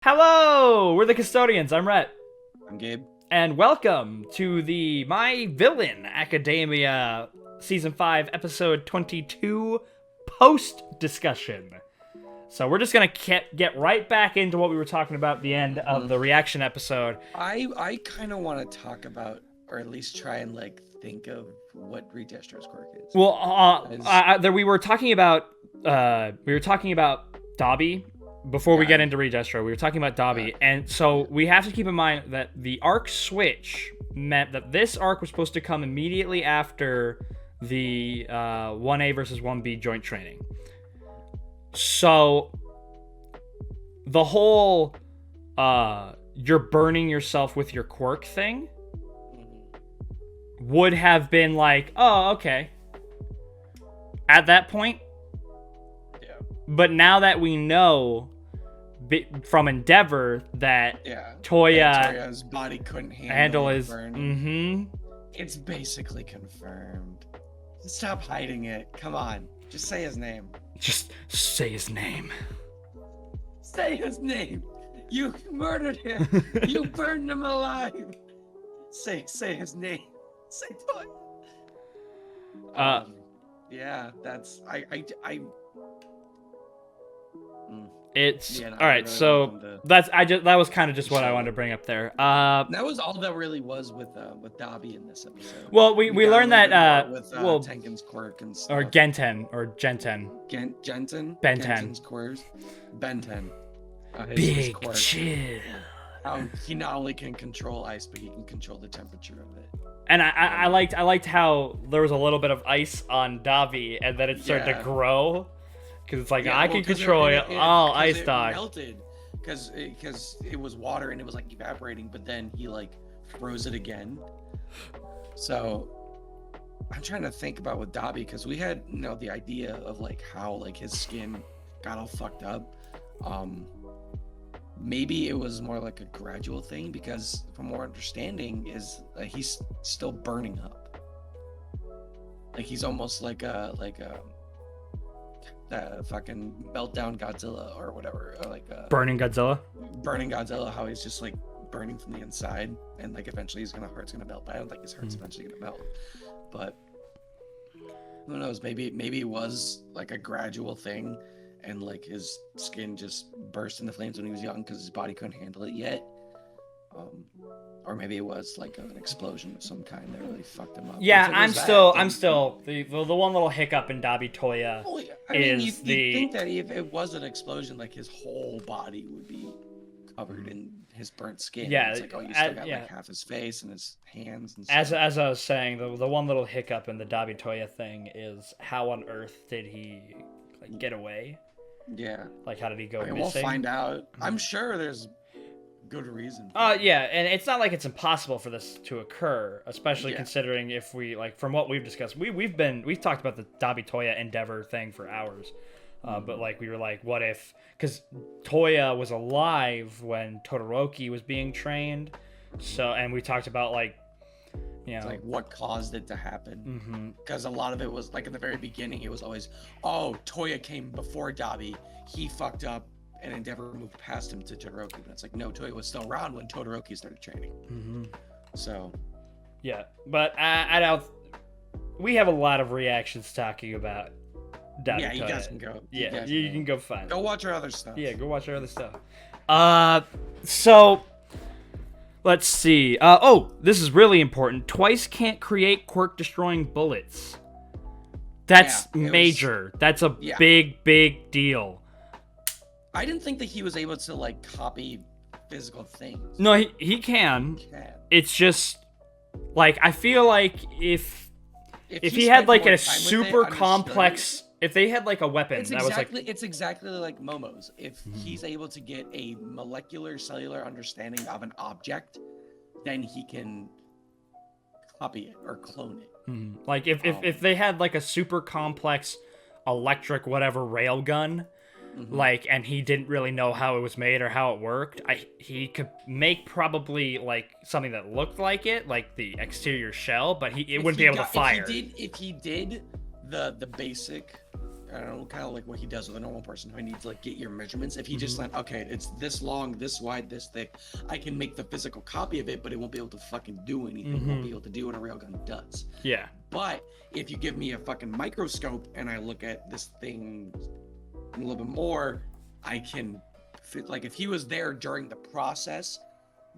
Hello! We're the Custodians. I'm Rhett. I'm Gabe. And welcome to the My Villain Academia Season 5, Episode 22 post-discussion. So we're just going to get right back into what we were talking about at the end of the reaction episode. I kind of want to talk about, or at least try and think of what Regestro's quirk is. Well, we were talking about Dabi. Before we get into Registro, we were talking about Dabi, and so we have to keep in mind that the arc switch meant that this arc was supposed to come immediately after the 1A versus 1B joint training. So the whole you're burning yourself with your quirk thing would have been like, oh, okay. At that point. But now that we know from Endeavor that Toya's body couldn't handle his burn, it's basically confirmed. Stop hiding it. Come on. Just say his name. Just say his name. Say his name. You murdered him. You burned him alive. Say his name. Say Toya. Yeah, that's It's all right. Really so that was kind of just what I wanted to bring up there. That was all that really was with Dabi in this episode. Well, we learned that with Tengen's quirk and stuff. Or Genten. Genten. Benten's quirks. Benten. Big chill. He not only can control ice, but he can control the temperature of it. And I liked how there was a little bit of ice on Dabi, and then it started to grow. Because it's like, I can control ice dog. It melted because it was water and it was evaporating, but then he froze it again. So I'm trying to think about with Dabi, because we had the idea of how his skin got all fucked up. Maybe it was more like a gradual thing, because from what our understanding is he's still burning up. He's almost like a fucking meltdown Godzilla or whatever, burning Godzilla, how he's just burning from the inside, and eventually his heart's gonna melt. But I don't think his heart's eventually gonna melt, but who knows? Maybe it was a gradual thing, and his skin just burst into flames when he was young because his body couldn't handle it yet. Or maybe it was an explosion of some kind that really fucked him up. Yeah, I'm still the one little hiccup in Dabi Toya you think that if it was an explosion, his whole body would be covered in his burnt skin. Yeah, it's you still got half his face and his hands and stuff. As I was saying, the one little hiccup in the Dabi Toya thing is how on earth did he get away? Yeah. How did he go missing? We'll find out. I'm sure there's good reason. Yeah, and it's not like it's impossible for this to occur, especially considering if we from what we've discussed, we've talked about the Dabi Toya Endeavor thing for hours, but we were what if, because Toya was alive when Todoroki was being trained, so, and we talked about what caused it to happen, because a lot of it was in the very beginning, it was always, oh, Toya came before Dabi, he fucked up, and Endeavor moved past him to Todoroki. But it's no, Toya was still around when Todoroki started training. So, yeah, but I don't. We have a lot of reactions talking about Dabi. Yeah, you guys can go. Yeah, you can go find. Go watch our other stuff. Yeah, go watch our other stuff. So let's see. This is really important. Twice can't create quirk destroying bullets. That's major. That's a big deal. I didn't think that he was able to copy physical things. No, he can. It's just I feel if he had a super complex, if they had a weapon it's exactly like Momo's. If he's able to get a molecular cellular understanding of an object, then he can copy it or clone it. If they had a super complex electric whatever railgun, and he didn't really know how it was made or how it worked, he could make probably something that looked like it, the exterior shell, but it wouldn't be able to fire. If he did the basic I don't know, kind of like what he does with a normal person who needs to like get your measurements. If he just like, okay, it's this long, this wide, this thick, I can make the physical copy of it, but it won't be able to fucking do anything. It won't be able to do what a railgun does. Yeah. But if you give me a fucking microscope and I look at this thing a little bit more, I can fit, like if he was there during the process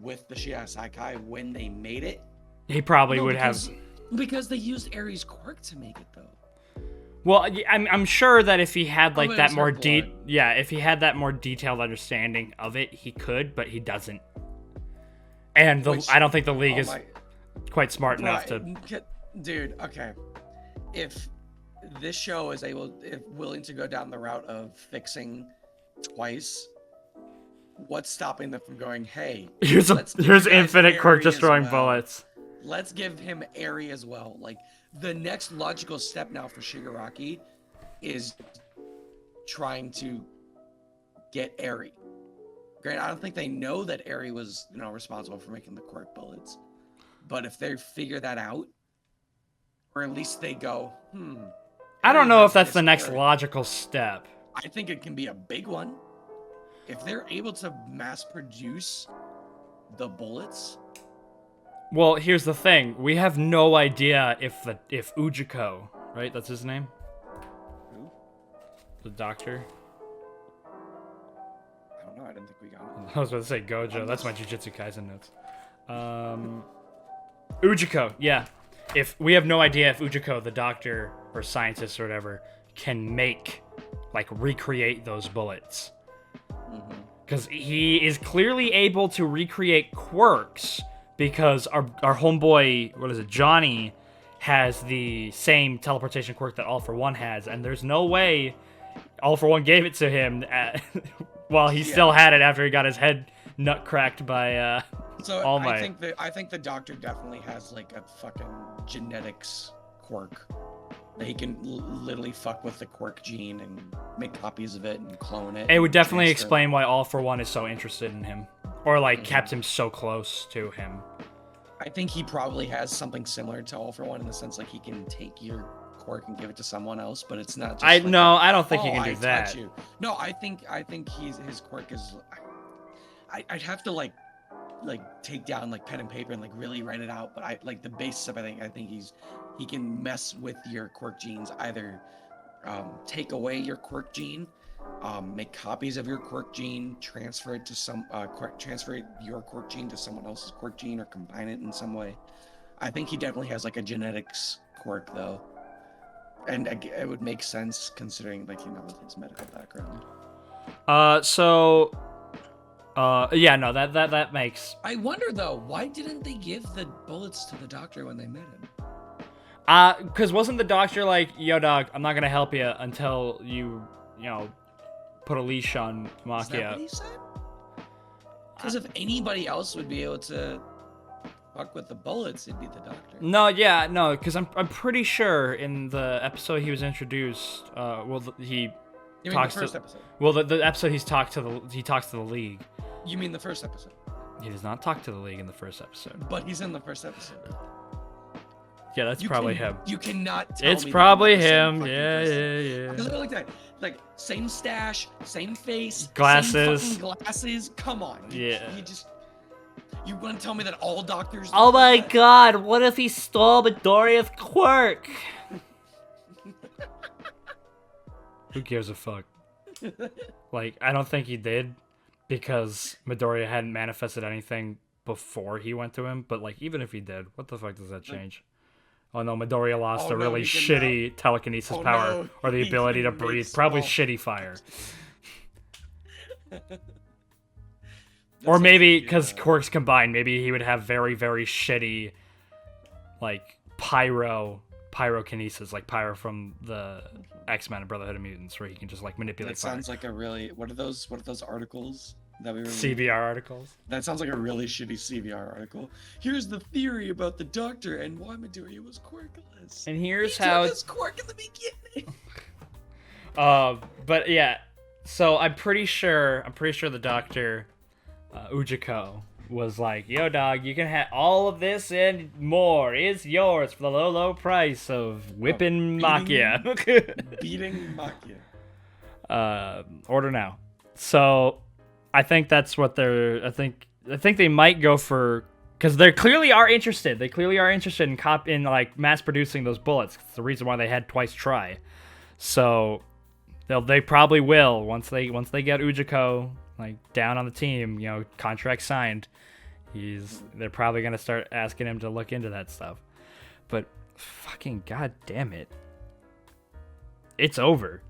with the Shigaraki when they made it, he probably would have. Because they used Ares quirk to make it though. Well, I'm sure that if he had like that more if he had that more detailed understanding of it, he could, but he doesn't. And I don't think the league is quite smart enough to. Dude, okay. If this show is willing to go down the route of fixing twice, what's stopping them from going, hey, here's infinite quirk destroying bullets. Let's give him Eri as well. Like, the next logical step now for Shigaraki is trying to get Eri. Granted, I don't think they know that Eri was, responsible for making the quirk bullets. But if they figure that out, or at least they go, I don't know if that's the next logical step. I think it can be a big one. If they're able to mass produce the bullets. Well, here's the thing. We have no idea if Ujiko, right? That's his name? Who? The doctor. I don't know. I didn't think we got it. I was about to say Gojo. That's my Jujutsu Kaisen notes. Ujiko, yeah. If we have no idea if Ujiko, the doctor or scientist or whatever, can recreate those bullets. Because he is clearly able to recreate quirks. Because our homeboy, Johnny, has the same teleportation quirk that All For One has, and there's no way All For One gave it to him while he still had it after he got his head nut cracked by All Might. I think the doctor definitely has like a fucking genetics quirk that he can literally fuck with the quirk gene and make copies of it and clone it. It would definitely explain why All For One is so interested in him. Or, kept him so close to him. I think he probably has something similar to All For One in the sense, he can take your quirk and give it to someone else, but it's not just I don't think he can do that. No, I think his quirk is... I'd have to, take down, pen and paper and, really write it out, but the basis of it, I think he can mess with your quirk genes, either take away your quirk gene, make copies of your quirk gene, transfer it to transfer your quirk gene to someone else's quirk gene, or combine it in some way. I think he definitely has a genetics quirk though, and it would make sense considering with his medical background. That makes. I wonder though, why didn't they give the bullets to the doctor when they met him? Because wasn't the doctor like, yo dog, I'm not gonna help you until you put a leash on Machia. Is that what he said? Because if anybody else would be able to fuck with the bullets, it'd be the doctor. No, because I'm pretty sure in the episode he was introduced, the first episode? Well, the episode he talks to the League. You mean the first episode? He does not talk to the League in the first episode. But he's in the first episode. Yeah, that's probably him. You cannot tell me. It's probably him. Yeah. Like that. Same stash, same face, glasses. Same fucking glasses. Come on. Yeah. You want to tell me that all doctors? Oh my god! What if he stole Midoriya's quirk? Who gives a fuck? I don't think he did, because Midoriya hadn't manifested anything before he went to him. But even if he did, what the fuck does that change? Oh no, Midoriya lost a really shitty telekinesis power, or the ability to breathe. Probably shitty fire. Or maybe, because quirks combined, maybe he would have very, very shitty, pyrokinesis, like Pyro from the X-Men and Brotherhood of Mutants, where he can just manipulate fire. That sounds like a really... What are those articles that we were CBR articles? That sounds like a really shitty CBR article. Here's the theory about the Doctor and why Midoriya was quirkless. And here's he how... took his quirk in the beginning. But yeah, so I'm pretty sure the Doctor, Ujiko, was like, "Yo, dog, you can have all of this and more. It's yours for the low, low price of whipping Machia." Beating Machia. Order now. So, I think that's what they're. I think they might go for, because they clearly are interested. They clearly are interested in like mass producing those bullets. It's the reason why they had Twice Try. So, they probably will once they get Ujiko like down on the team. You know, contract signed. They're probably gonna start asking him to look into that stuff. But fucking goddamn it, it's over.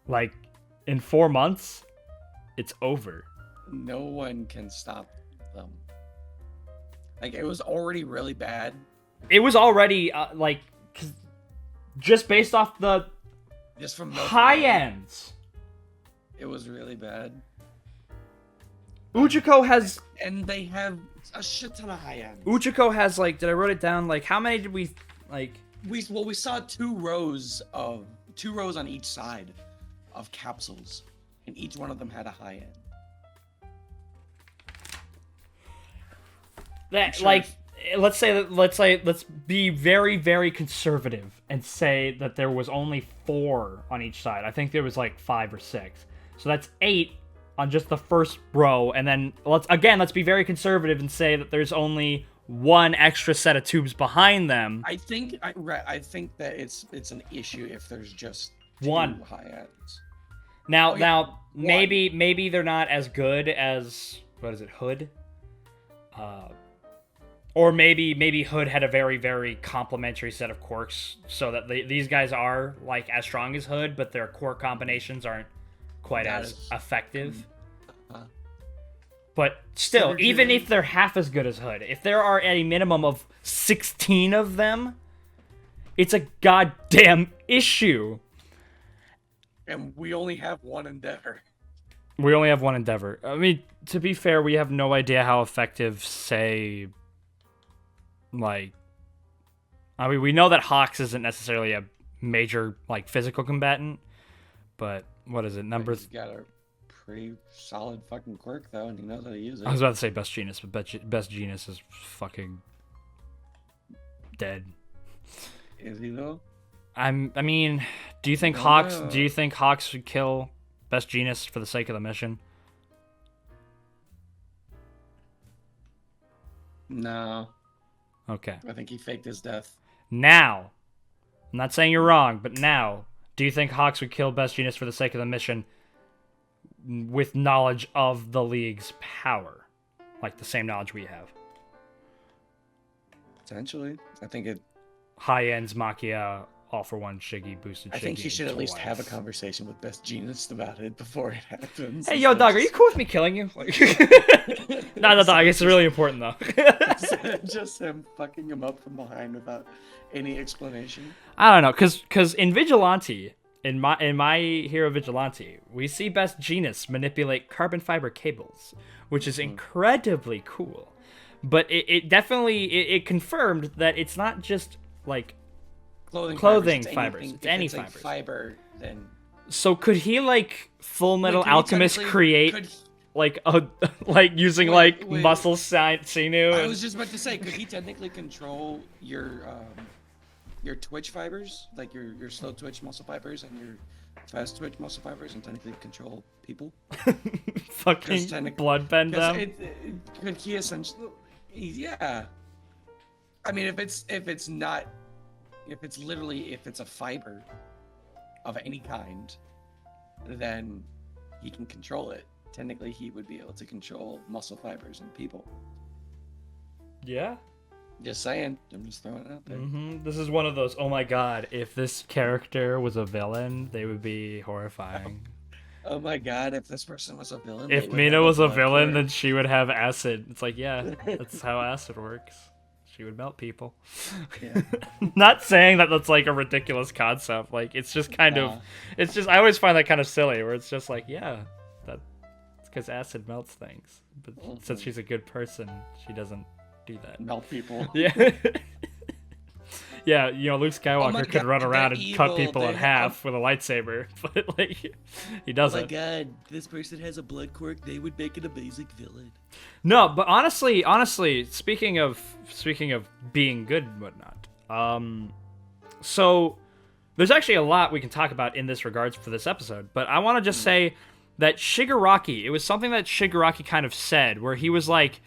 Like in 4 months, it's over. No one can stop them. Like, it was already really bad. It was already just based off the just from high ends. It was really bad. Ujiko has, and they have a shit ton of high ends. Ujiko has like, did I wrote it down? Like, how many did we like? We saw two rows on each side of capsules, and each one of them had a high end. That sure like, let's be very, very conservative and say that there was only 4 on each side. I think there was like 5 or 6, so that's 8 on just the first row. And then let's be very conservative and say that there's only 1 extra set of tubes behind them. I think that it's an issue if there's just 1 high ends. Now maybe they're not as good as, what is it, Hood? Or maybe Hood had a very, very complementary set of quirks, so that these guys are like as strong as Hood, but their quirk combinations aren't quite as effective. But still, even if they're half as good as Hood, if there are a minimum of 16 of them, it's a goddamn issue. And we only have 1 endeavor. We only have 1 endeavor. I mean, to be fair, we have no idea how effective, say, like, I mean, we know that Hawks isn't necessarily a major, like, physical combatant, but what is it? Numbers. He's got a pretty solid fucking quirk, though, and he knows how to use it. I was about to say Best Genius, but Best Genius is fucking dead. Is he though? I mean, do you think Hawks should kill Best Genius for the sake of the mission? No. Okay. I think he faked his death. Now, I'm not saying you're wrong, but now, do you think Hawks would kill Best Genius for the sake of the mission with knowledge of the League's power? Like the same knowledge we have. Potentially. I think it... High ends, Machia, all for one, Shiggy, boosted Shiggy. I think he should at least have a conversation with Best Genius about it before it happens. Hey, yo, dog, are you cool with me killing you? No, dog, it's really important, though. Just him fucking him up from behind without any explanation. I don't know, because in Vigilante, in my Hero Vigilante, we see Best Genius manipulate carbon fiber cables, which is incredibly cool. But it definitely confirmed that it's not just, like, clothing fibers. It's any fibers. Fiber, then. So could he, like, Full Metal Alchemist create like using muscle sinew? I was just about to say, could he technically control your twitch fibers, like your slow twitch muscle fibers and your fast twitch muscle fibers, and technically control people? Fucking bloodbend them. Could he essentially? Yeah. I mean, if it's a fiber of any kind, then he can control it. Technically, he would be able to control muscle fibers and people. Yeah. Just saying. I'm just throwing it out there. This is one of those, oh my god, if this character was a villain, they would be horrifying. Oh my god, if this person was a villain. If Mina was a villain, then she would have acid. It's like, yeah, that's how acid works. She would melt people. Yeah. Not saying that that's like a ridiculous concept. Like, it's just kind of, it's just, I always find that kind of silly, where it's just like, yeah, that's because acid melts things. But since she's a good person, she doesn't do that. Melt people. Yeah. Yeah, Luke Skywalker could run around and evil. cut people in half with a lightsaber, but like he doesn't. Oh my god, this person has a blood quirk. They would make an amazing villain. No, but honestly, speaking of being good and whatnot, so there's actually a lot we can talk about in this regards for this episode. But I want to just say that Shigaraki, it was something that Shigaraki kind of said, where he was like,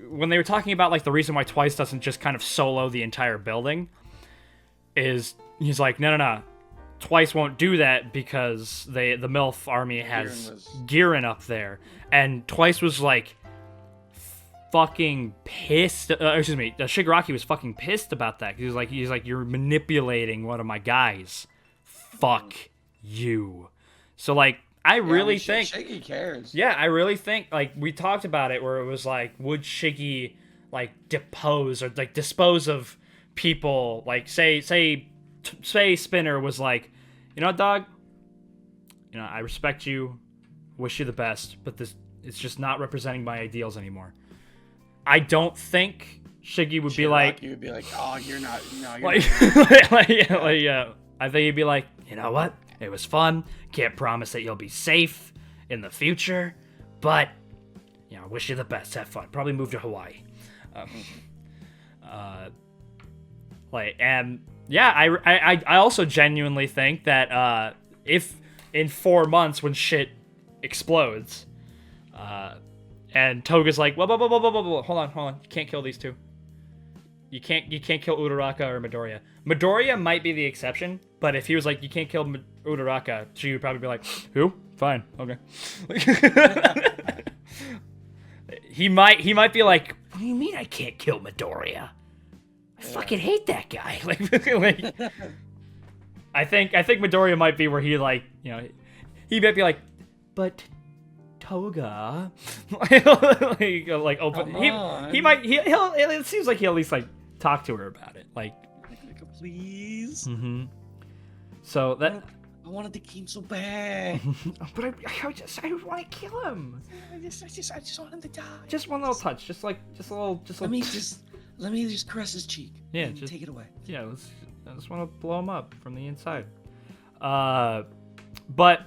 when they were talking about like the reason why Twice doesn't just kind of solo the entire building, is he's like, no, Twice won't do that because the MILF army has Giran up there, and Twice was like fucking pissed. Shigaraki was fucking pissed about that. He's like, you're manipulating one of my guys. Fuck you. So like, I really think Shiggy cares. Yeah, I really think like we talked about it where it was like, would Shiggy like depose or like dispose of people? Like say Spinner was like, you know what, dog? I respect you, wish you the best, but it's just not representing my ideals anymore. I don't think Shiggy would be like, you would be like, oh, you're not, no, you're like, yeah. I think he'd be like, you know what? It was fun. Can't promise that you'll be safe in the future, but wish you the best. Have fun. Probably move to Hawaii. I also genuinely think that if in 4 months when shit explodes, and Toga's like, whoa, hold on, you can't kill these two. You can't kill Uraraka or Midoriya. Midoriya might be the exception, but if he was like, you can't kill Uraraka, she would probably be like, who? Fine, okay. he might be like, what do you mean I can't kill Midoriya? I fucking hate that guy. I think Midoriya might be where he like, he might be like, but Toga, like open. He might. He'll. It seems like he'll at least like talk to her about it. Like please. Mm-hmm. So that I wanted the king so bad, but I want to kill him. I just want him to die. Just one little touch. Just a little. Let me just caress his cheek. Yeah, just take it away. Yeah, I just want to blow him up from the inside. But.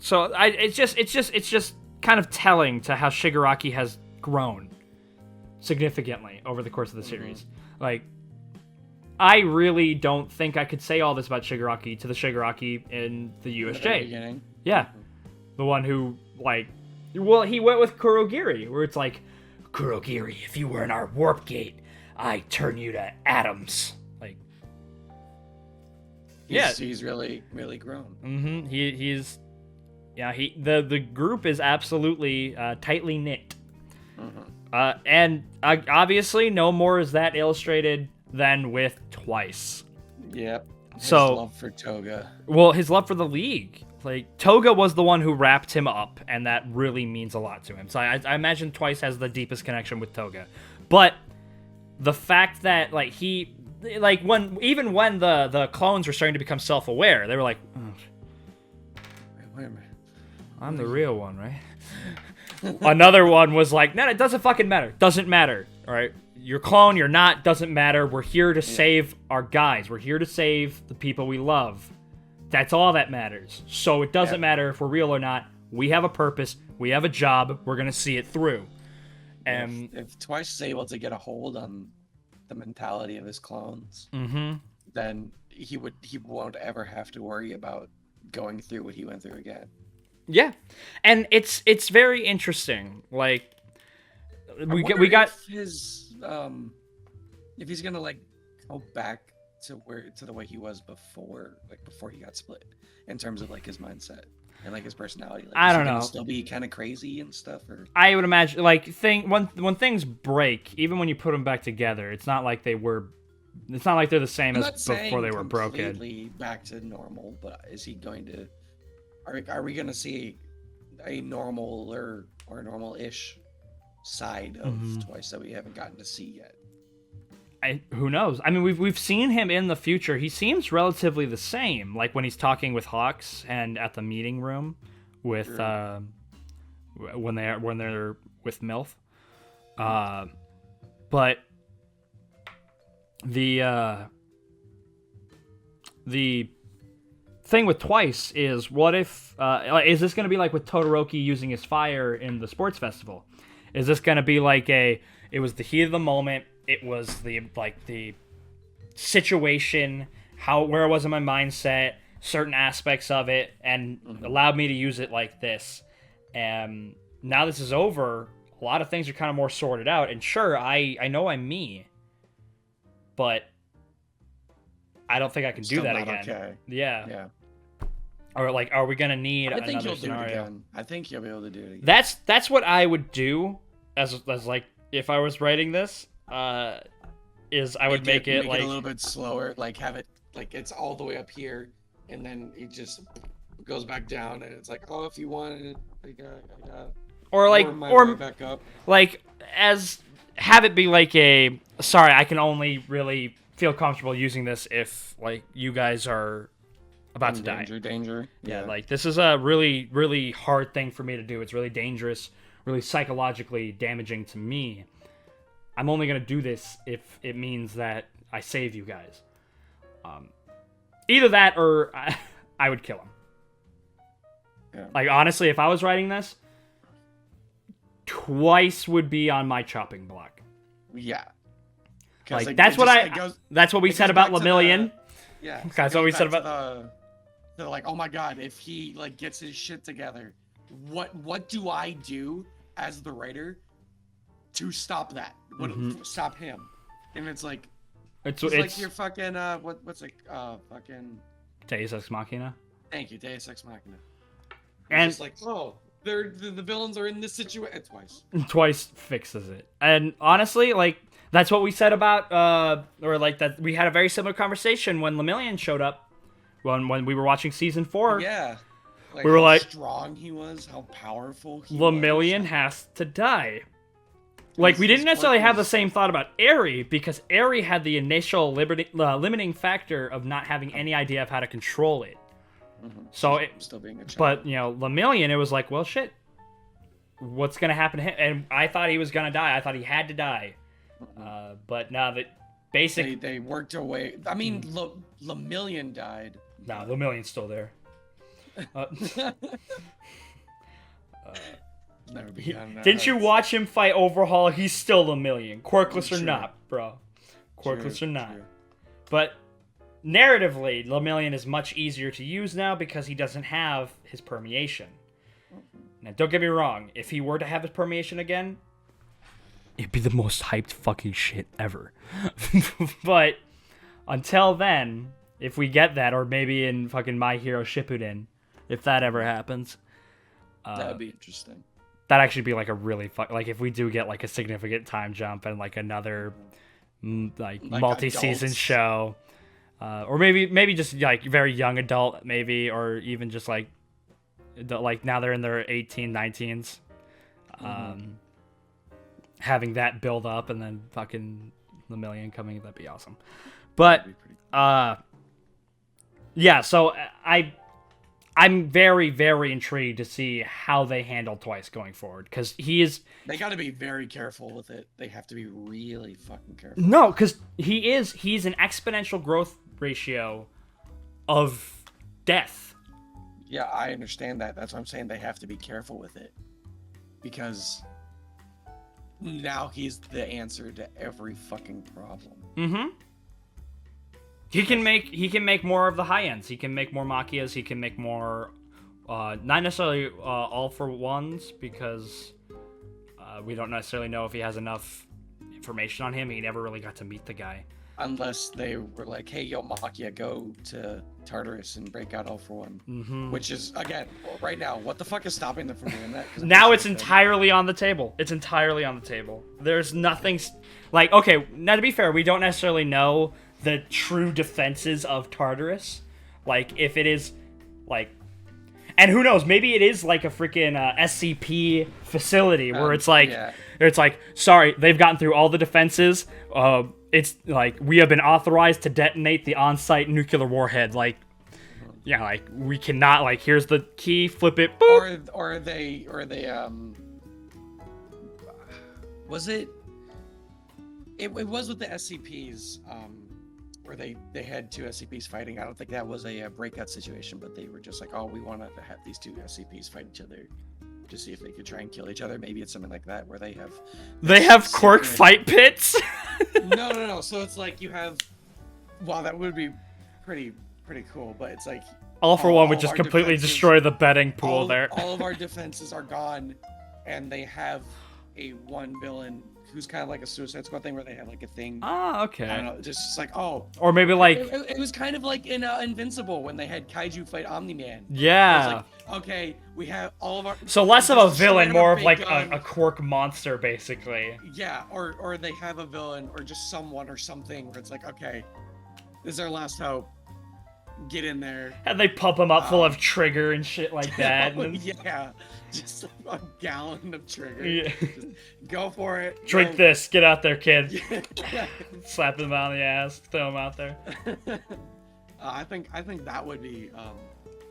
So it's just kind of telling to how Shigaraki has grown significantly over the course of the series. Like, I really don't think I could say all this about Shigaraki to the Shigaraki in the USJ. Yeah, the one who he went with Kurogiri, where it's like, Kurogiri, if you were in our warp gate, I'd turn you to atoms. Like, he's really really grown. Mm-hmm. He's. Yeah, the group is absolutely tightly knit. And obviously no more is that illustrated than with Twice. Yep. His love for Toga. Well, his love for the League. Like, Toga was the one who wrapped him up, and that really means a lot to him. So I imagine Twice has the deepest connection with Toga. But the fact that, like, when the clones were starting to become self-aware, they were like, wait a minute. I'm the real one, right? Another one was like, no, it doesn't fucking matter. Doesn't matter, all right? You're clone, you're not, doesn't matter. We're here to save our guys. We're here to save the people we love. That's all that matters. So it doesn't matter if we're real or not. We have a purpose. We have a job. We're going to see it through. And if Twice is able to get a hold on the mentality of his clones, then he won't ever have to worry about going through what he went through again. Yeah, and it's very interesting. Like we got his if he's gonna like go back to the way he was before he got split in terms of like his mindset and like his personality. Like, I don't know. Still be kind of crazy and stuff. Or I would imagine like when things break, even when you put them back together, it's not like they were. It's not like they're the same as before they were broken. Completely back to normal, but is he going to? Are we going to see a normal or normal-ish side of Twice that we haven't gotten to see yet? Who knows? I mean, we've seen him in the future. He seems relatively the same, like when he's talking with Hawks and at the meeting room with when they're with MILF. But the thing with Twice is, what if is this going to be like with Todoroki using his fire in the sports festival? Is this going to be like it was the heat of the moment, it was the situation, where I was in my mindset, certain aspects of it, and allowed me to use it like this. And now this is over, a lot of things are kind of more sorted out, and sure, I know I'm me, but I don't think I can do that again. Okay. Yeah. Or like, are we gonna need another scenario? I think you'll be able to do it again. That's what I would do as like, if I was writing this, is I would make it like a little bit slower, like have it like it's all the way up here, and then it just goes back down, and it's like, oh, if you wanted it, I got or like, or back up. Like, as have it be like sorry, I can only really feel comfortable using this if like you guys are about to die. Danger. Yeah, like this is a really, really hard thing for me to do. It's really dangerous, really psychologically damaging to me. I'm only gonna do this if it means that I save you guys. Either that or I would kill him. Yeah. Like, honestly, if I was writing this, Twice would be on my chopping block. Yeah. Like, that's what we said about Lemillion. Yeah. That's what we said about. They're like, oh my god, if he like gets his shit together, what do I do as the writer to stop that? Stop him? And it's like, it's like your fucking what's like fucking Deus Ex Machina. Thank you, Deus Ex Machina. And it's like, oh, the villains are in this situation. Twice fixes it, and honestly, like, that's what we said about or like that we had a very similar conversation when Lemillion showed up. When we were watching season 4, yeah, like, we were like, how strong he was, how powerful he Lemillion has to die. Like, we didn't necessarily have the same thought about Eri, because Eri had the initial limiting factor of not having any idea of how to control it. So still being a child. But Lemillion, it was like, well, shit, what's gonna happen to him? And I thought he was gonna die. I thought he had to die. But now that they worked away. I mean, Lemillion died. Nah, Lemillion's still there. Didn't you watch him fight Overhaul? He's still Lemillion, quirkless or not, bro. Quirkless or not. True. But narratively, Lemillion is much easier to use now because he doesn't have his permeation. Now, don't get me wrong. If he were to have his permeation again, it'd be the most hyped fucking shit ever. But until then, if we get that, or maybe in fucking My Hero Shippuden, if that ever happens, that'd be interesting. That'd actually be like a really like, if we do get like a significant time jump and like another like multi-season adults. Show, or maybe just like very young adult, maybe, or even just like now they're in their 18, 19s. Having that build up and then fucking Lemillion coming, that'd be awesome. But yeah, so I'm very, very intrigued to see how they handle Twice going forward, because they got to be very careful with it. They have to be really fucking careful. No, because he's an exponential growth ratio of death. Yeah, I understand that. That's what I'm saying. They have to be careful with it, because now he's the answer to every fucking problem. He can make more of the high ends. He can make more Machias. He can make more, not necessarily all for ones, because we don't necessarily know if he has enough information on him. He never really got to meet the guy. Unless they were like, hey, yo, Machia, go to Tartarus and break out all for one. Which is, again, right now, what the fuck is stopping them from doing that? Now it's entirely on the table. It's entirely on the table. There's nothing... Like, okay, now to be fair, we don't necessarily know the true defenses of Tartarus. Like, if it is, like... And who knows, maybe it is like a freaking SCP facility where it's like... Yeah. It's like, sorry, they've gotten through all the defenses. It's like, we have been authorized to detonate the on-site nuclear warhead. Like, yeah, like, we cannot, like, here's the key, flip it, boop. Or they was it It was with the SCPs, where they had two SCPs fighting. I don't think that was a breakout situation, but they were just like, oh, we want to have these two SCPs fight each other to see if they could try and kill each other. Maybe it's something like that where they have quirk fight pits. No. So it's like you have. Wow, that would be pretty cool. But it's like All for One would just completely destroy the betting pool there. All of our defenses are gone, and they have a one villain who's kind of like a Suicide Squad thing where they have like a thing. Ah, okay. I don't know, just like, oh. Or maybe like... It was kind of like in Invincible when they had Kaiju fight Omni-Man. Yeah. Like, okay, we have all of our... So less of a villain, more of like a quirk monster, basically. Yeah, or they have a villain or just someone or something where it's like, okay, this is our last hope. Get in there. And they pump him up full of trigger and shit like that. Yeah, just a gallon of trigger. Yeah. Just go for it. Drink this. Get out there, kid. Slap him on the ass. Throw him out there. I think that would be.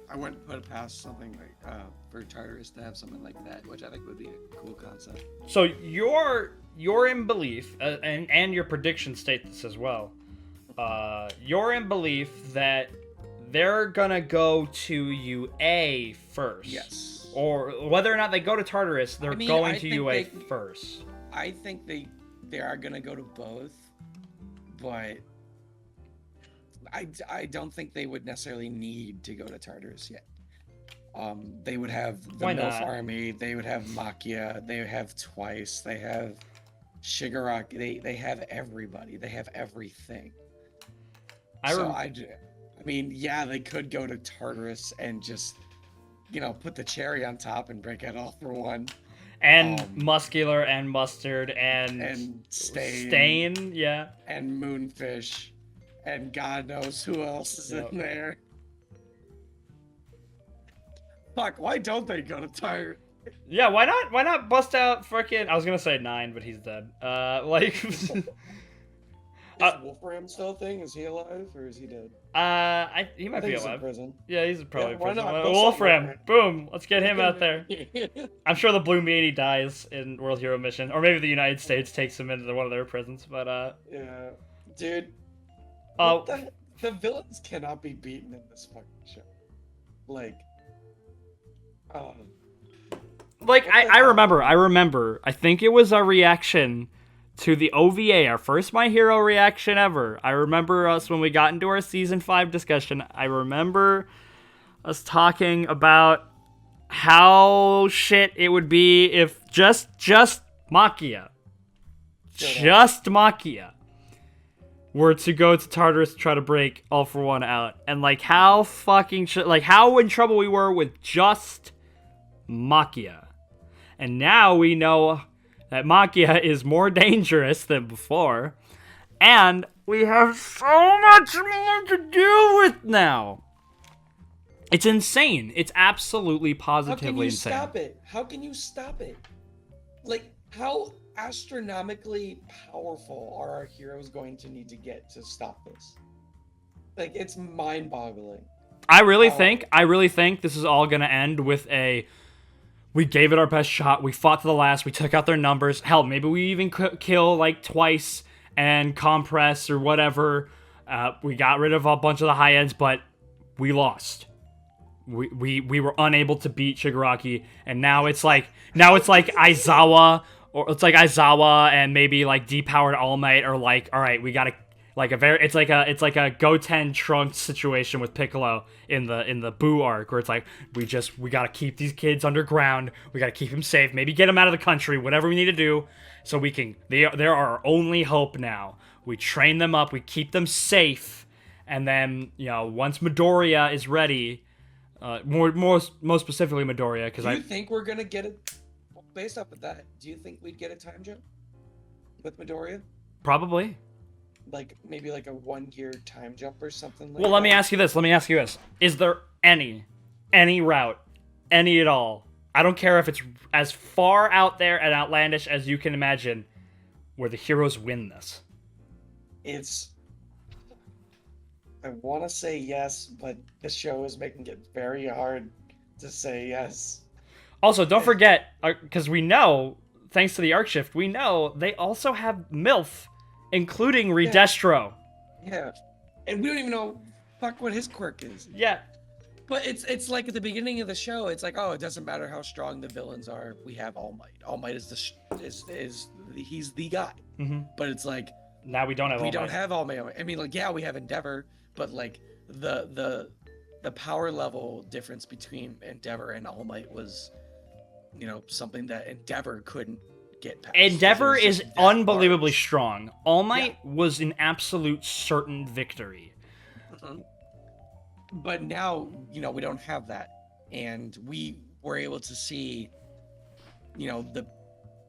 I wouldn't put it past something like for Tartarus to have something like that, which I think would be a cool concept. So you're in belief, and your predictions state this as well. You're in belief that they're gonna go to UA first. Yes. Or whether or not they go to Tartarus, they're going to UA first. I think they are gonna go to both, but I don't think they would necessarily need to go to Tartarus yet. They would have the MILF army, they would have Machia, they would have Twice, they have Shigaraki, they have everybody, they have everything. I mean, yeah, they could go to Tartarus and just, put the cherry on top and break out All for One. And Muscular and Mustard and Stain, yeah. And Moonfish. And God knows who else is in there. Fuck, why don't they go to Tartarus? Yeah, why not? Why not bust out freaking... I was gonna say 9, but he's dead. Is Wolfram still a thing? Is he alive or is he dead? He might be alive. He's in prison. Yeah, he's probably in prison. Not? Wolfram, boom! Let's get him out there. I'm sure the Blue Meanie dies in World Hero Mission, or maybe the United States takes him into one of their prisons. But yeah, dude. The villains cannot be beaten in this fucking show. I remember. I think it was our reaction to the OVA, our first My Hero reaction ever. I remember us when we got into our Season 5 discussion. I remember us talking about how shit it would be if just Machia, were to go to Tartarus to try to break All for One out. And how how in trouble we were with just Machia. And now we know that Machia is more dangerous than before, and we have so much more to deal with now. It's insane. It's absolutely positively insane. How can you stop it? How astronomically powerful are our heroes going to need to get to stop this? It's mind-boggling. I really think this is all going to end with we gave it our best shot. We fought to the last. We took out their numbers. Hell, maybe we even kill Twice and Compress or whatever. We got rid of a bunch of the high ends, but we lost. We were unable to beat Shigaraki, and now it's like Aizawa, or it's like Aizawa and maybe depowered All Might, or all right, we gotta it's like a Goten Trunks situation with Piccolo in the Boo arc, where it's we gotta keep these kids underground, we gotta keep them safe, maybe get them out of the country, whatever we need to do, so we can. They're our only hope now. We train them up, we keep them safe, and then once Midoriya is ready, most specifically Midoriya, because do you think we're gonna get it based off of that? Do you think we'd get a time jump with Midoriya? Probably. Maybe a 1 year time jump or something Well, let me ask you this. Is there any route, any at all? I don't care if it's as far out there and outlandish as you can imagine, where the heroes win this. I want to say yes, but the show is making it very hard to say yes. Also, don't forget, because we know, thanks to the arc shift, we know they also have MILF including Redestro. Yeah. And we don't even know what his quirk is. Yeah. But it's like at the beginning of the show, it's like, oh, it doesn't matter how strong the villains are. We have All Might. All Might is he's the guy. Mm-hmm. But it's like now we don't have. We don't have All Might. I mean, like, yeah, we have Endeavor, but like the power level difference between Endeavor and All Might was, something that Endeavor couldn't get past. Endeavor is unbelievably strong. All Might was an absolute certain victory. Mm-hmm. But now, we don't have that. And we were able to see, the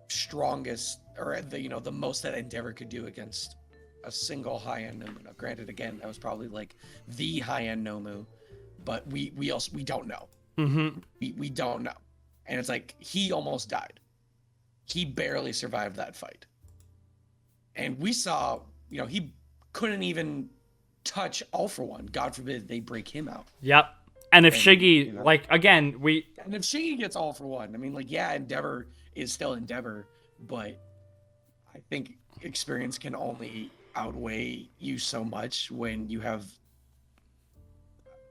strongest, or the most that Endeavor could do against a single high-end Nomu. Now, granted, again, that was probably like the high-end Nomu, but we don't know. Mm-hmm. We don't know. And it's like, he almost died. He barely survived that fight. And we saw, he couldn't even touch All for One. God forbid they break him out. Yep. And if Shiggy, and if Shiggy gets All for One, I mean, like, yeah, Endeavor is still Endeavor, but I think experience can only outweigh you so much when you have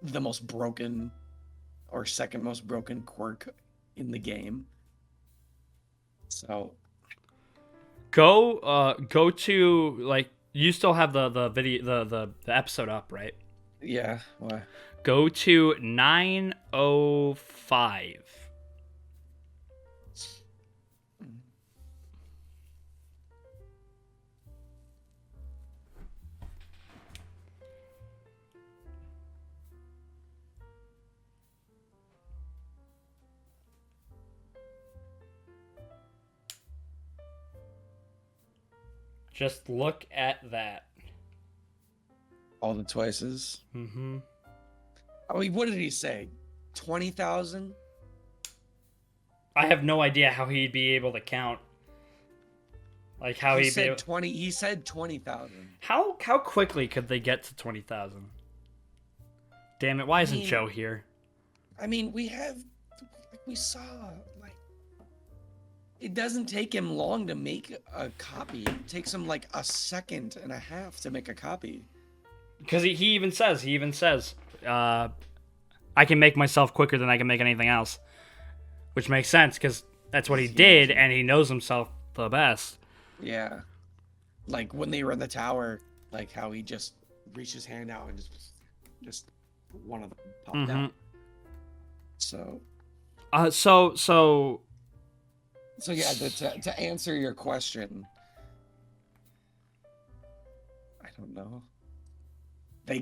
the most broken or second most broken quirk in the game. So go to, like, you still have the video, the episode up, right? Yeah. Why? Go to 9:05. Just look at that. All the twices. Mm-hmm. I mean, what did he say? 20,000? I have no idea how he'd be able to count. Like how he said 20. He said 20,000. How quickly could they get to 20,000? Damn it! Why isn't Joe here? I mean, we saw, like, it doesn't take him long to make a copy. It takes him like a second and a half to make a copy. Because he even says, I can make myself quicker than I can make anything else. Which makes sense, because that's what he did, and he knows himself the best. Yeah. Like, when they were in the tower, like, how he just reached his hand out and just one of them popped out. So yeah, to answer your question, I don't know. They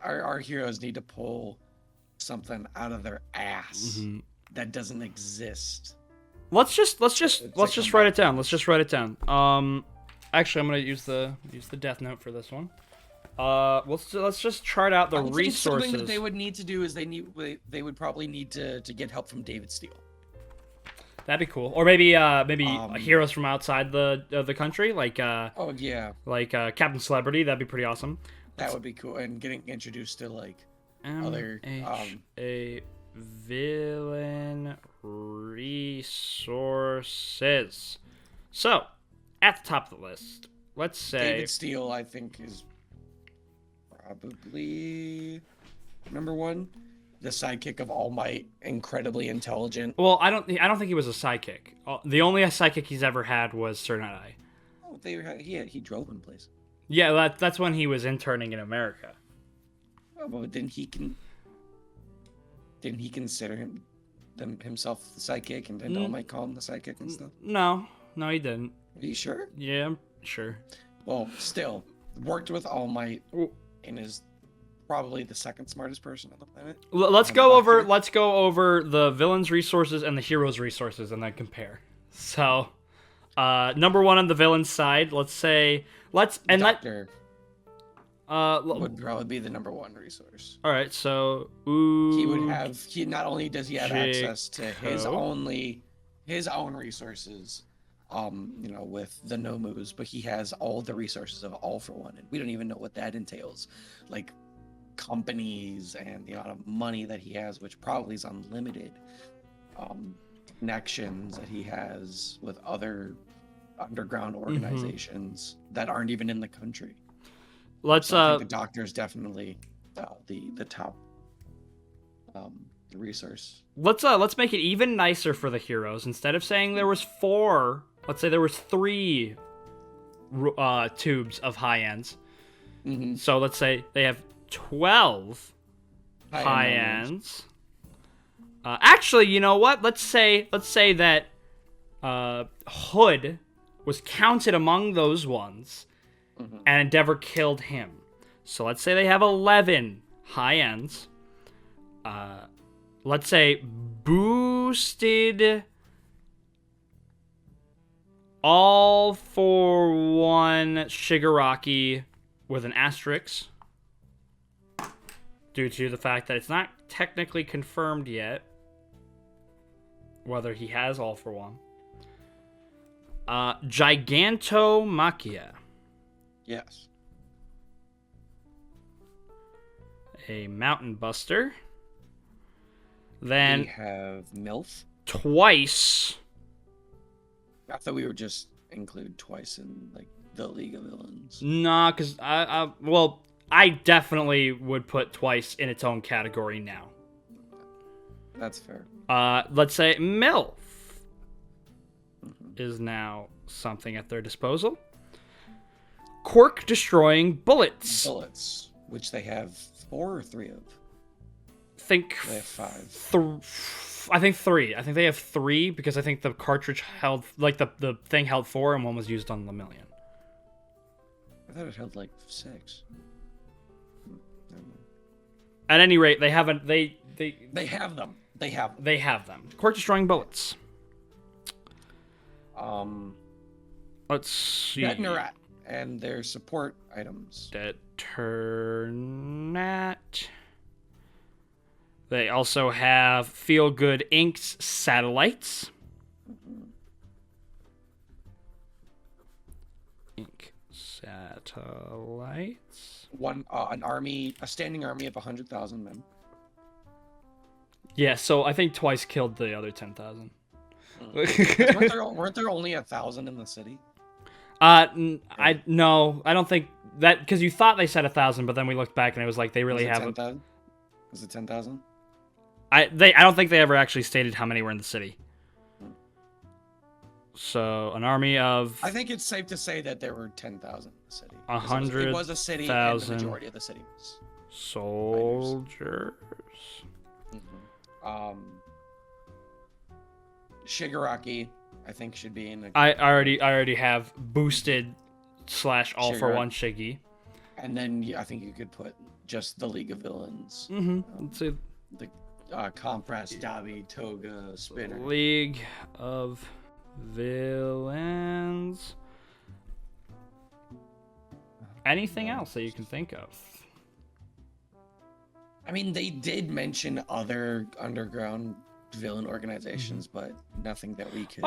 our heroes need to pull something out of their ass that doesn't exist. Let's just write it down. Let's just write it down. Actually, I'm gonna use the death note for this one. Let's just chart out the resources. Something that they would need to do is they would probably need to get help from David Steele. That'd be cool. Or maybe heroes from outside the country, like Captain Celebrity. That'd be pretty awesome. That would be cool, and getting introduced to like other a villain resources. So, at the top of the list, let's say David Steele, I think, is probably number one. The sidekick of All Might, incredibly intelligent. Well, I don't think he was a sidekick. The only sidekick he's ever had was Sir Nighteye. Oh, he drove him place. Yeah, that's when he was interning in America. Oh, but didn't he consider himself the sidekick, and then All Might call him the sidekick and stuff? No, he didn't. Are you sure? Yeah, I'm sure. Well, still worked with All Might and is probably the second smartest person on the planet. Let's go over the villain's resources and the hero's resources, and then compare. So, number one on the villain's side, Doctor would probably be the number one resource. All right, so he not only does he have access to his own resources, with the Nomus, but he has all the resources of All for One, and we don't even know what that entails, like companies and the amount of money that he has, which probably is unlimited, connections that he has with other underground organizations that aren't even in the country. Let's So I think the Doctor is definitely the top resource. Let's make it even nicer for the heroes. Instead of saying there was 4, let's say there was 3 tubes of high ends. So let's say they have 12 high ends. Actually, you know what? Let's say that Hood was counted among those ones, and Endeavor killed him. So let's say they have 11 high ends. Let's say boosted all for one Shigaraki with an asterisk due to the fact that it's not technically confirmed yet whether he has all for one. Gigantomachia. Yes. A mountain buster. Then we have MILF. Twice. I thought we would just include Twice in like the League of Villains. Nah, because I definitely would put Twice in its own category now. That's fair. Let's say MILF is now something at their disposal. Quirk destroying bullets. Bullets, which they have 4 or 3 of. They have 5. I think 3. I think they have 3 because I think the cartridge held, like the thing held 4 and one was used on Lemillion. I thought it held like 6. At any rate, they haven't. They have them. They have them. They have them. Quirk destroying bullets. Let's see. Detonat and their support items. Detonat. They also have Feel Good Inks satellites. Ink satellites. A standing army of 100,000 men. Yeah, so I think Twice killed the other 10,000. weren't there only 1,000 in the city? I don't think that, because you thought they said 1,000, but then we looked back and it was like they really have. 10,000? Was it 10,000? I don't think they ever actually stated how many were in the city. So an army of. I think it's safe to say that there were 10,000 in the city. 100,000. It was a city, and the majority of the city was soldiers. Shigaraki, I think, should be in. I already have boosted / all for one Shiggy. And then I think you could put just the League of Villains. Let's see. The Compress, Dabi, Toga, Spinner. League of Villains. Anything else that you can think of? I mean, they did mention other underground villain organizations, but nothing that we could.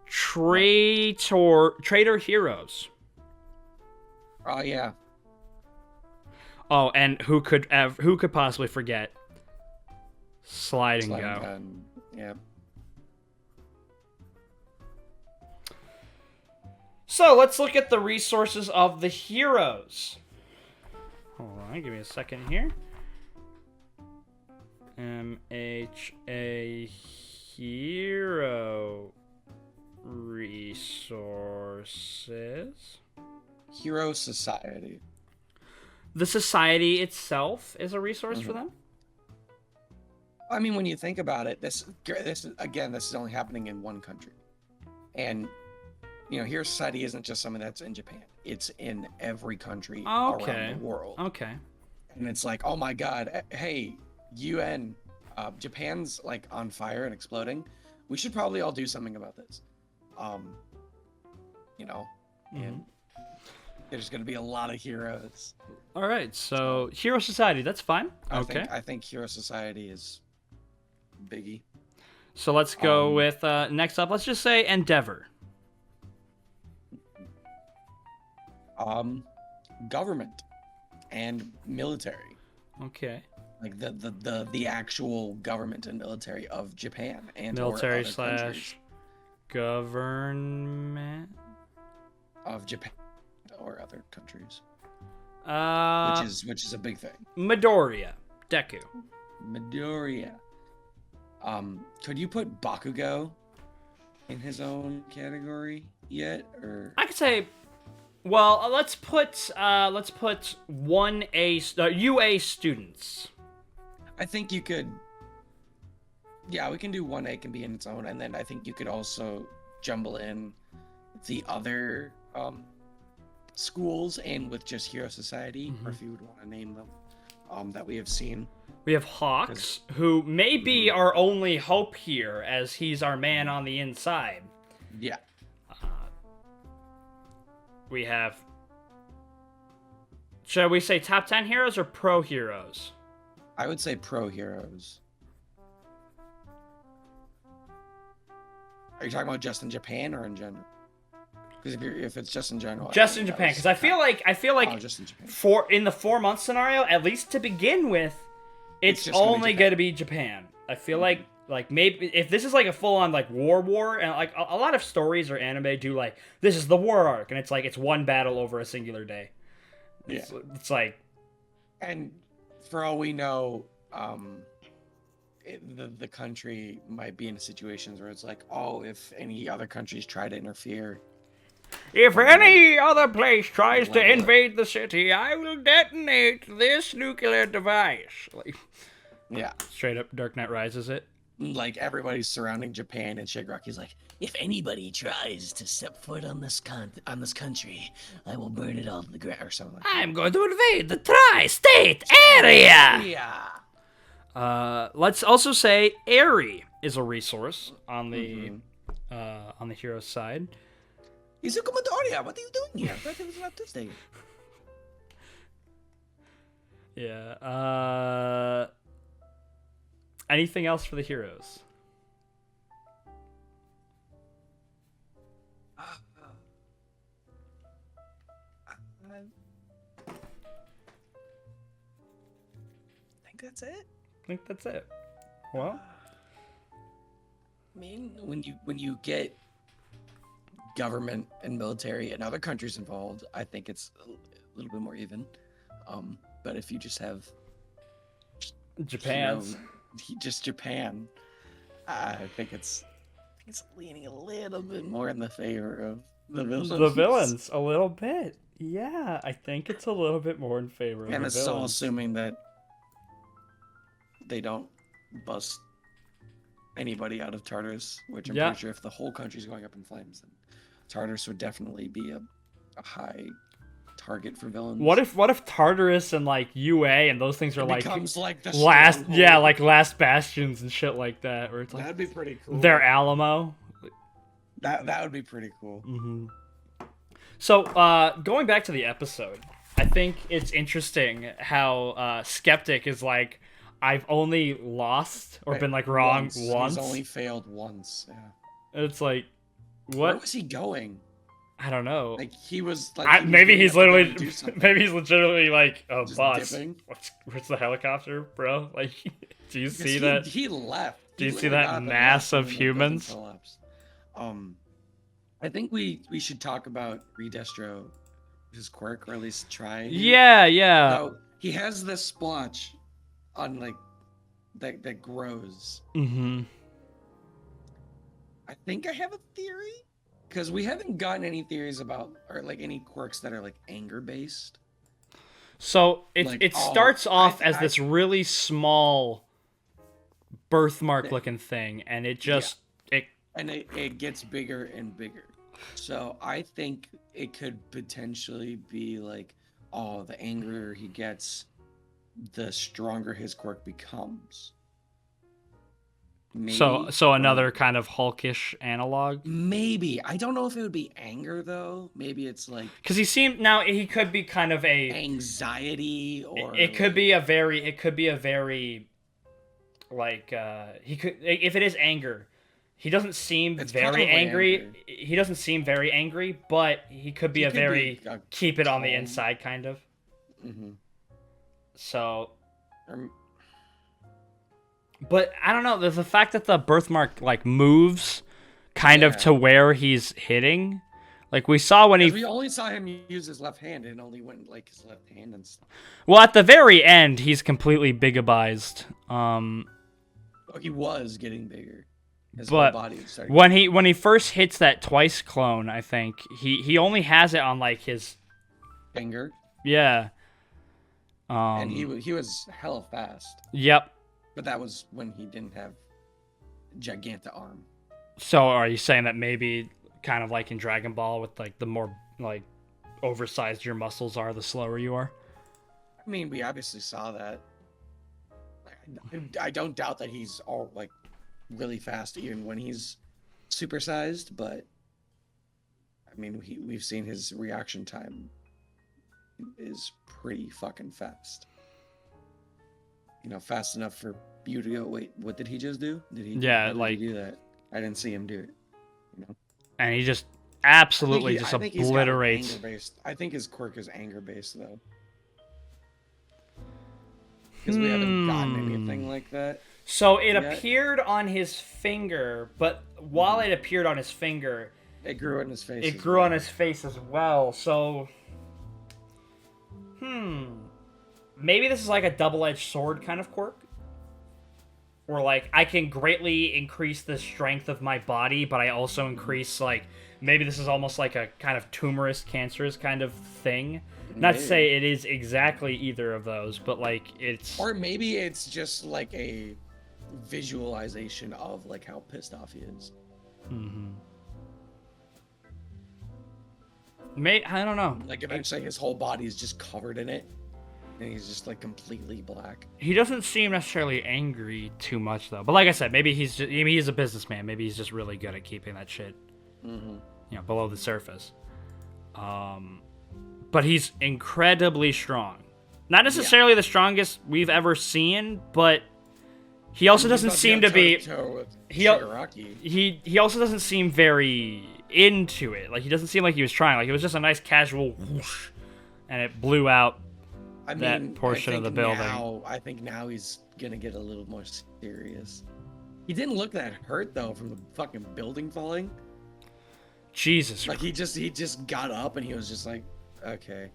Traitor heroes. Oh yeah. Oh, and who could possibly forget? Slide and Go. Gun. Yeah. So let's look at the resources of the heroes. Hold on, give me a second here. MHA hero resources. Hero Society. The society itself is a resource for them? I mean, when you think about it, this is only happening in one country. And, Hero Society isn't just something that's in Japan. It's in every country around the world. Okay. And it's like, oh my God, hey, UN, Japan's like on fire and exploding. We should probably all do something about this. And there's going to be a lot of heroes. All right, so Hero Society, that's fine. Okay. I think Hero Society is biggie. So let's go with next up. Let's just say Endeavor. Government and military. Okay. like the actual government and military of Japan and Military or other slash countries government of Japan or other countries, which is a big thing. Midoriya, Deku. Midoriya. Could you put Bakugo in his own category yet, or I could say, well, let's put UA students. I think you could. Yeah, we can do 1A can be in its own, and then I think you could also jumble in the other schools and with just Hero Society, or if you would want to name them, that we have seen. We have Hawks, who may be our only hope here, as he's our man on the inside. Yeah. We have... Should we say top 10 heroes or pro heroes? I would say pro heroes. Are you talking about just in Japan or in general? Because if it's just in general, just in Japan, because I feel like just in Japan. in the 4-month scenario, at least to begin with, it's only going to be Japan. I feel like maybe if this is like a full on like war, and like a lot of stories or anime do like this is the war arc, and it's like it's one battle over a singular day. It's like, and for all we know, the country might be in situations where it's like, oh, if any other countries try to interfere. If any other place tries to invade the city, I will detonate this nuclear device. Like, yeah, straight up Dark Knight Rises it. Like everybody's surrounding Japan, and Shigaraki's like, if anybody tries to step foot on this country, I will burn it all to the ground, or something like that. I'm going to invade the tri-state area. Yeah. Let's also say Eri is a resource on the hero side. Izuku Midoriya, what are you doing here? I thought it was about Tuesday. Yeah. Anything else for the heroes? I think that's it. I think that's it. Well, I mean, when you get government and military and other countries involved, I think it's a little bit more even. But if you just have Japan, just Japan, I think it's leaning a little bit more in the favor of the villains. The villains, a little bit. Yeah, I think it's a little bit more in favor of the villains. And it's all assuming that they don't bust anybody out of Tartarus, which I'm pretty sure if the whole country's going up in flames, then Tartarus would definitely be a high target for villains. What if Tartarus and like UA and those things are like becomes like the last stronghold. like last bastions and shit like that, where it's like that'd be pretty cool. Their Alamo. That would be pretty cool. Mm-hmm. So going back to the episode, I think it's interesting how Skeptic is like, I've only lost or been like wrong once. He's only failed once. Yeah. It's like, what? Where was he going? I don't know. Like he was like. Maybe he's legitimately like, oh, just boss. dipping. Where's the helicopter, bro? Like, do you see that? He left. Do you see that mass of humans? I think we should talk about Redestro, his quirk, or at least try. Yeah. So he has this splotch on like that grows. Mm-hmm. I think I have a theory, because we haven't gotten any theories about, or like any quirks that are like anger based. So it starts off as this really small birthmark looking thing, and it just it gets bigger and bigger. So I think it could potentially be like, oh, the angrier he gets, the stronger his quirk becomes. Maybe. So another kind of Hulkish analog. Maybe. I don't know if it would be anger though. Maybe it's like, because he could be kind of a anxiety, or it could be a very like he could, if it is anger, he doesn't seem very angry. Anger. He doesn't seem very angry, but he could be keep it on the inside kind of. Mm-hmm. So But I don't know. There's the fact that the birthmark like moves, kind of to where he's hitting. Like we saw when we only saw him use his left hand, and it only went like his left hand and stuff. Well, at the very end, he's completely bigabized. He was getting bigger. His but whole body started when he first hits that twice clone, I think he only has it on like his finger. Yeah. And he was hella fast. Yep. But that was when he didn't have Giganta arm. So are you saying that maybe kind of like in Dragon Ball with like the more like oversized your muscles are, the slower you are? I mean, we obviously saw that. I don't doubt that he's all like really fast even when he's supersized, but I mean, we've seen his reaction time is pretty fucking fast. You know, fast enough for you to go, wait, what did he just do? Did he do that? I didn't see him do it. You know? And he just absolutely just obliterates. I think his quirk is anger based though. Because we haven't gotten anything like that. So it appeared on his finger, but while it appeared on his finger, it grew on his face. It grew on his face as well. So, maybe this is like a double-edged sword kind of quirk, or like I can greatly increase the strength of my body, but I also increase like maybe this is almost like a kind of tumorous, cancerous kind of thing. Not to say it is exactly either of those, but like it's... Or maybe it's just like a visualization of like how pissed off he is. I don't know. Like eventually his whole body is just covered in it, and he's just like completely black. He doesn't seem necessarily angry too much though. But like I said, maybe he's a businessman. Maybe he's just really good at keeping that shit, below the surface. But he's incredibly strong. Not necessarily the strongest we've ever seen, but he also doesn't seem to be. He also doesn't seem very into it. Like he doesn't seem like he was trying. Like it was just a nice casual whoosh, and it blew out that portion of the building. I think now he's gonna get a little more serious. He didn't look that hurt though from the fucking building falling. Jesus. Like he just got up and he was just like, okay,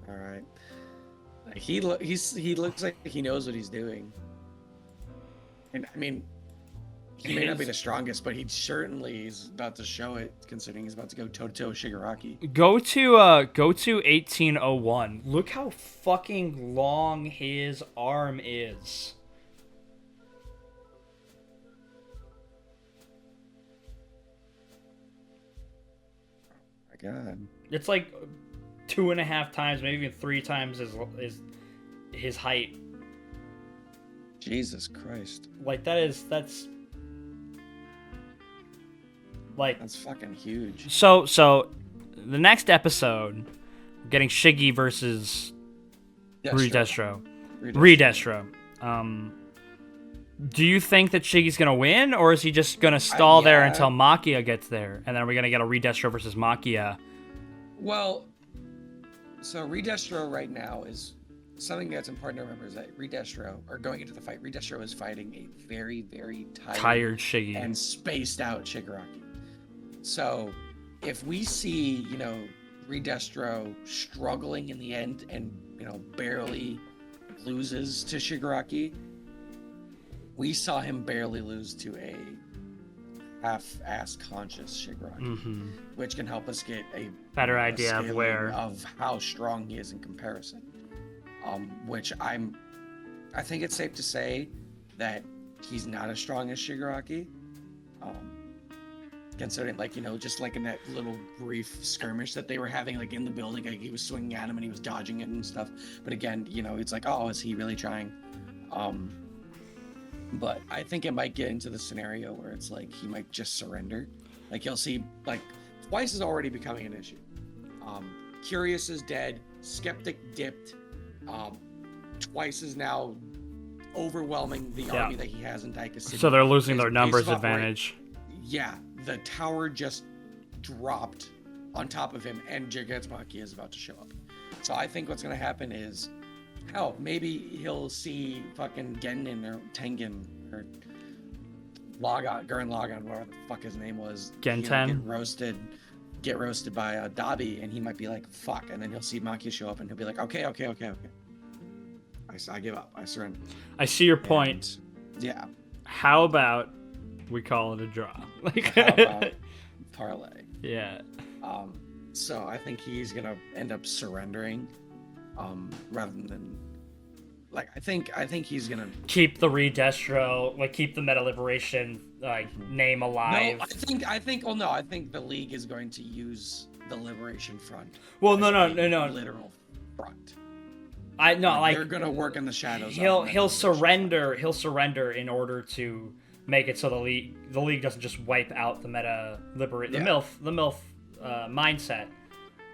all right. Like he looks like he knows what he's doing. And I mean, he may not be the strongest, but he certainly is about to show it, considering he's about to go toe-to-toe with Shigaraki. Go to 1801. Look how fucking long his arm is. Oh my God. It's like 2.5 times, maybe even 3 times his height. Jesus Christ. Like that's fucking huge. So the next episode, we're getting Shiggy versus Redestro. Do you think that Shiggy's gonna win, or is he just gonna stall there until Machia gets there, and then are we gonna get a Redestro versus Machia? Well, so Redestro right now is something that's important to remember is that Redestro, or going into the fight, Redestro is fighting a very, very tired Shiggy and spaced out Shigaraki. So if we see, Redestro struggling in the end and, barely loses to Shigaraki, we saw him barely lose to a half-ass conscious Shigaraki, which can help us get a better idea of how strong he is in comparison. Which I think it's safe to say that he's not as strong as Shigaraki. Considering, just like in that little brief skirmish that they were having, like in the building, like he was swinging at him and he was dodging it and stuff. But again, it's like, oh, is he really trying? But I think it might get into the scenario where it's like he might just surrender. Like you'll see, like Twice is already becoming an issue. Curious is dead. Skeptic dipped. Twice is now overwhelming the army that he has in Daika City. So they're losing their numbers advantage. Yeah, the tower just dropped on top of him, and Gigantomachia is about to show up. So I think what's going to happen is, maybe he'll see fucking Genin or Tengen or Gurren Lagann, whatever the fuck his name was, Genten, get roasted by Dabi, and he might be like, fuck, and then he'll see Machia show up, and he'll be like, okay. I give up. I surrender. I see your point. Yeah. How about we call it a draw? Like, how about parlay? Yeah. So I think he's gonna end up surrendering, rather than, like, I think he's gonna keep the Redestro, like keep the Meta Liberation name alive. No, I think the League is going to use the Liberation Front. Well, no. Literal front. They're gonna work in the shadows. He'll surrender. He'll surrender in order to make it so the league doesn't just wipe out the Meta Liberate the MILF mindset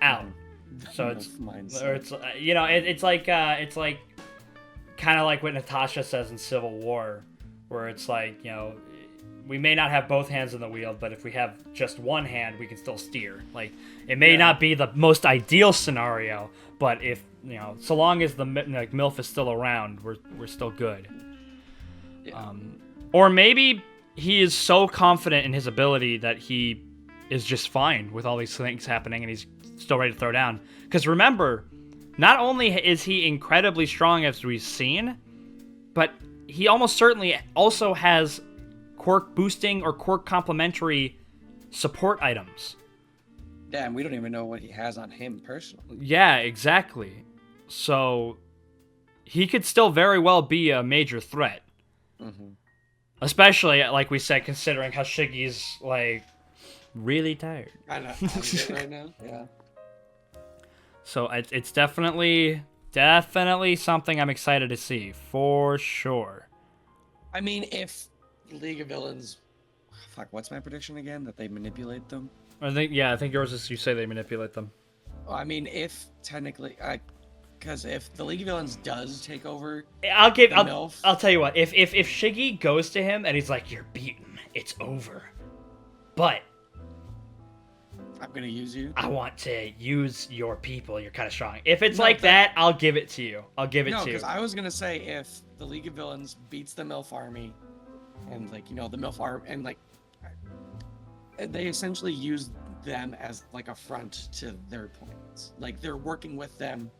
out. So it's it's like kind of like what Natasha says in Civil War, where it's like, we may not have both hands in the wheel, but if we have just one hand, we can still steer. Like, it may not be the most ideal scenario, but if so long as the MILF is still around, we're still good. Yeah. Or maybe he is so confident in his ability that he is just fine with all these things happening, and he's still ready to throw down. Because remember, not only is he incredibly strong as we've seen, but he almost certainly also has quirk boosting or quirk complementary support items. Yeah, and we don't even know what he has on him personally. Yeah, exactly. So he could still very well be a major threat. Mm-hmm. Especially, like we said, considering how Shiggy's, like, really tired. I know. Right now, yeah. So it's definitely something I'm excited to see, for sure. I mean, if League of Villains... Fuck, what's my prediction again? That they manipulate them? I think yours is you say they manipulate them. Well, I mean, if technically... Because if the League of Villains does take over... I'll tell you what. If Shiggy goes to him and he's like, you're beaten, it's over. But... I'm gonna use you. I want to use your people. You're kind of strong. If it's that, I'll give it to you. No, because I was gonna say if the League of Villains beats the MILF army, and the MILF army, and they essentially use them as like a front to their points. Like, they're working with them,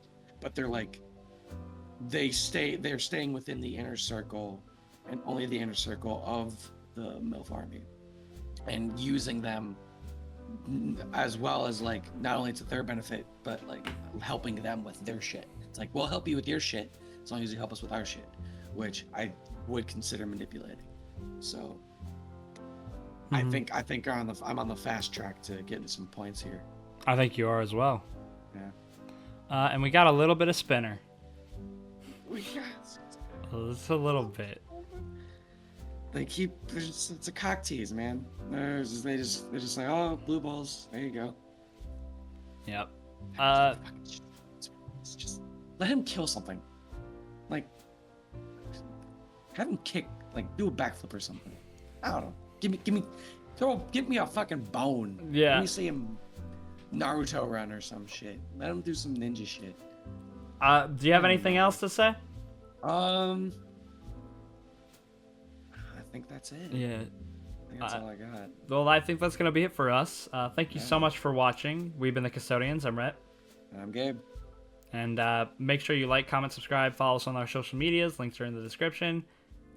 but they're staying within the inner circle, and only the inner circle of the MILF army, and using them as well as, like, not only to their benefit, but like helping them with their shit. It's like, we'll help you with your shit as long as you help us with our shit, which I would consider manipulating. So I think I'm on the fast track to getting some points here. I think you are as well. Yeah. And we got a little bit of spinner. We got just a little bit. It's a cock tease, man. They're just like, oh, blue balls. There you go. Yep. Just let him kill something. Like, have him kick, like, do a backflip or something. I don't know. Give me a fucking bone. Yeah. Let me see him Naruto run or some shit. Let him do some ninja shit. Do you have anything else to say? I think that's it. Yeah. I think that's all I got. Well, I think that's going to be it for us. Thank you so much for watching. We've been the Custodians. I'm Rhett. And I'm Gabe. And make sure you like, comment, subscribe, follow us on our social medias. Links are in the description.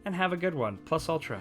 And have a good one. Plus Ultra.